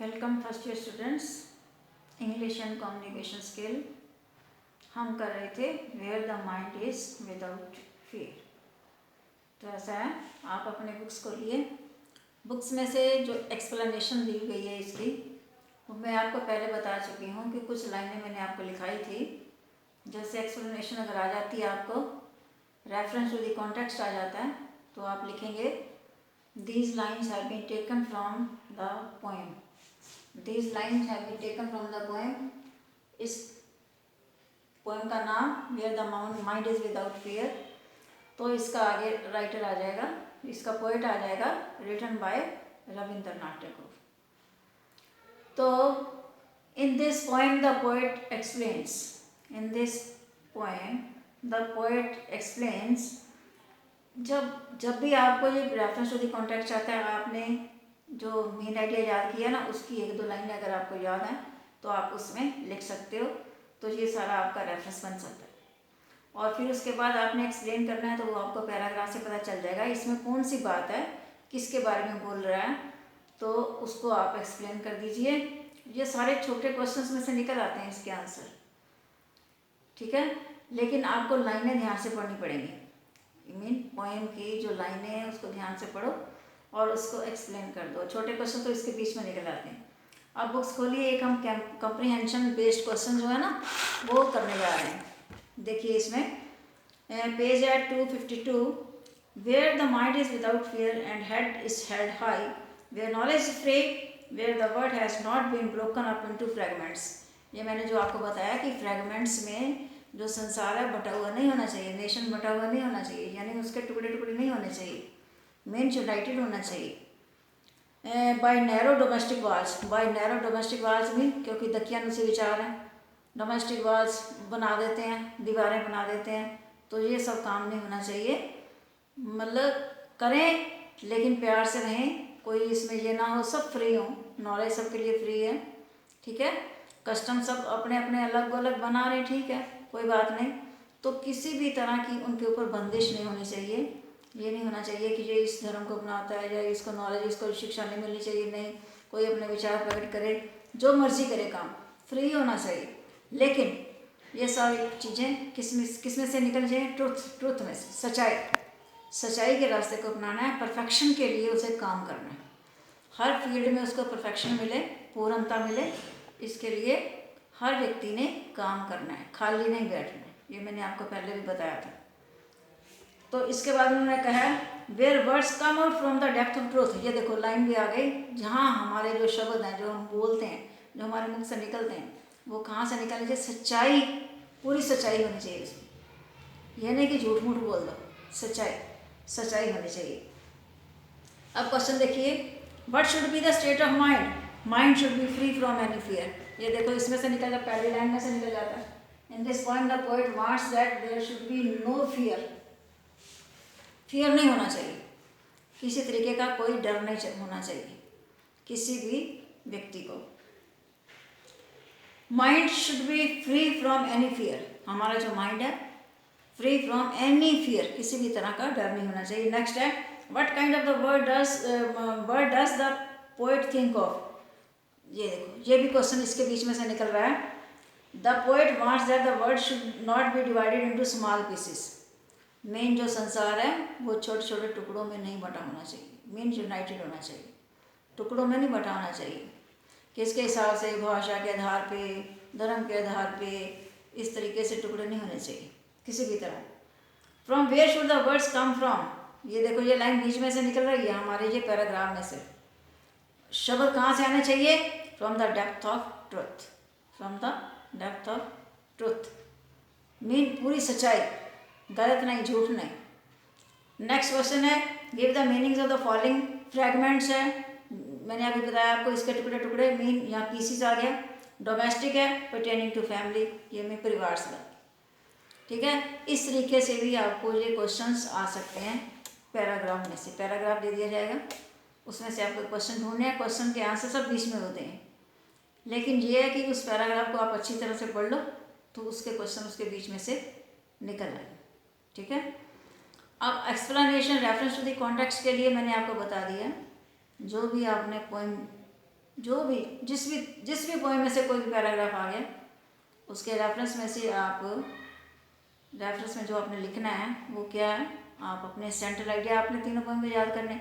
Welcome first year students, English and communication skill हम कर रहे थे where the mind is without fear. तो ऐसा है, आप अपने बुक्स को लिए, बुक्स में से जो एक्सप्लेनेशन दी गई है इसकी वो मैं आपको पहले बता चुकी हूँ कि कुछ लाइनें मैंने आपको लिखाई थी। जैसे एक्सप्लेनेशन अगर आ जाती है, आपको रेफरेंस टू द कॉन्टेक्स्ट आ जाता है, तो आप लिखेंगे these lines have been taken from the poem. These lines have been taken from the poem। इस पोएम का नाम Where the Mind is Without Fear। तो इसका आगे राइटर आ जाएगा, इसका पोएट आ जाएगा रिटन बाय रविंद्रनाथ टैगोर। तो in this poem the poet explains, in this poem the poet explains, जब भी आपको ये रेफरेंस टू द कॉन्टेक्स्ट आता है, आपने जो मेन आइडिया याद किया ना, उसकी एक दो लाइनें अगर आपको याद है तो आप उसमें लिख सकते हो। तो ये सारा आपका रेफरेंस बन सकता है। और फिर उसके बाद आपने एक्सप्लेन करना है, तो वो आपको पैराग्राफ से पता चल जाएगा इसमें कौन सी बात है, किसके बारे में बोल रहा है, तो उसको आप एक्सप्लेन कर दीजिए। ये सारे छोटे क्वेश्चंस में से निकल आते हैं इसके आंसर, ठीक है। लेकिन आपको लाइनें ध्यान से पढ़नी पड़ेंगी। मीन पोएम की जो लाइनें हैं उसको ध्यान से पढ़ो और उसको एक्सप्लेन कर दो। छोटे क्वेश्चन तो इसके बीच में निकल आते हैं। अब बुक्स खोलिए, एक हम कंप्रीहेंशन बेस्ड क्वेश्चन जो है ना वो करने जा रहे हैं। देखिए इसमें पेज है 252, where the mind is without fear and head is held high, where knowledge is free, where the word has not been broken up into fragments. ये मैंने जो आपको बताया कि फ्रैगमेंट्स में जो संसार है बटा हुआ नहीं होना चाहिए, नेशन बटा हुआ नहीं होना चाहिए, यानी उसके टुकड़े टुकड़े नहीं होने चाहिए, मेन यूनाइटेड होना चाहिए। By narrow domestic walls, by narrow domestic walls mean क्योंकि दकियानुसी विचार हैं, डोमेस्टिक वाल्स बना देते हैं, दीवारें बना देते हैं, तो ये सब काम नहीं होना चाहिए। मतलब करें लेकिन प्यार से रहें, कोई इसमें ये ना हो, सब फ्री हो, नॉलेज सबके लिए फ्री है, ठीक है। कस्टम सब अपने अपने अलग अलग बना रहे, ठीक है, कोई बात नहीं। तो किसी भी तरह की उनके ऊपर बंदिश नहीं होनी चाहिए। ये नहीं होना चाहिए कि ये इस धर्म को अपनाता है या इसको नॉलेज, इसको शिक्षा नहीं मिलनी चाहिए, नहीं, कोई अपने विचार प्रकट करे, जो मर्जी करे, काम फ्री होना चाहिए। लेकिन ये सारी चीज़ें किसमें से निकल जाए, ट्रुथ में से, सच्चाई के रास्ते को अपनाना है। परफेक्शन के लिए उसे काम करना है, हर फील्ड में उसको परफेक्शन मिले, पूर्णता मिले, इसके लिए हर व्यक्ति ने काम करना है, खाली नहीं बैठना है। ये मैंने आपको पहले भी बताया था। तो इसके बाद उन्होंने कहा where words come out from the depth of truth. ये देखो लाइन भी आ गई, जहाँ हमारे जो शब्द हैं, जो हम बोलते हैं, जो हमारे मुख से निकलते हैं, वो कहाँ से निकलनी चाहिए, सच्चाई, पूरी सच्चाई होनी चाहिए इसमें। यह नहीं कि झूठ मूठ बोल दो, सच्चाई होनी चाहिए। अब क्वेश्चन देखिए, what should be the state of mind, mind should be free from any fear. ये देखो इसमें से निकल जाता, पहली लाइन में से निकल जाता है। In this point the poet wants that there should be no fear, fear नहीं होना चाहिए, किसी तरीके का कोई डर नहीं होना चाहिए किसी भी व्यक्ति को। Mind should be free from any fear, हमारा जो माइंड है फ्री फ्रॉम एनी फियर, किसी भी तरह का डर नहीं होना चाहिए। नेक्स्ट है, what kind of the word does the poet think of. ये देखो, ये भी क्वेश्चन इसके बीच में से निकल रहा है। The poet wants that the word should not be divided into small pieces. Main जो संसार है वो छोटे छोटे टुकड़ों में नहीं बटा होना चाहिए, मेन यूनाइटेड होना चाहिए, टुकड़ों में नहीं बटा होना चाहिए। किसके हिसाब से, भाषा के आधार पे, धर्म के आधार पे, इस तरीके से टुकड़े नहीं होने चाहिए किसी भी तरह। From where should the words come from. ये देखो ये लाइन बीच में से निकल रही है हमारे ये पैराग्राफ में से। शब्द कहाँ से आने चाहिए, from the depth of truth, from the depth of truth, mean पूरी सच्चाई, गलत नहीं, झूठ नहीं। नेक्स्ट क्वेश्चन है, give the meanings of the following fragments है। मैंने अभी बताया आपको इसके टुकड़े टुकड़े, मीन यहाँ पीसीस आ गया। डोमेस्टिक है, परटेनिंग टू फैमिली, ये में परिवार से, ठीक है। इस तरीके से भी आपको ये क्वेश्चंस आ सकते हैं पैराग्राफ में से। पैराग्राफ दे दिया जाएगा, उसमें से आपको क्वेश्चन ढूंढने हैं, क्वेश्चन के आंसर सब बीच में होते हैं। लेकिन ये है कि उस पैराग्राफ को आप अच्छी तरह से पढ़ लो तो उसके क्वेश्चन उसके बीच में से निकल आए, ठीक है। अब explanation reference to the context के लिए मैंने आपको बता दिया, जो भी आपने पोएम जो भी जिस भी पोएम में से कोई भी पैराग्राफ आ गया उसके रेफरेंस में से आप रेफरेंस में जो आपने लिखना है वो क्या है, आप अपने सेंट्रल आइडिया आपने तीनों पोएम को याद करने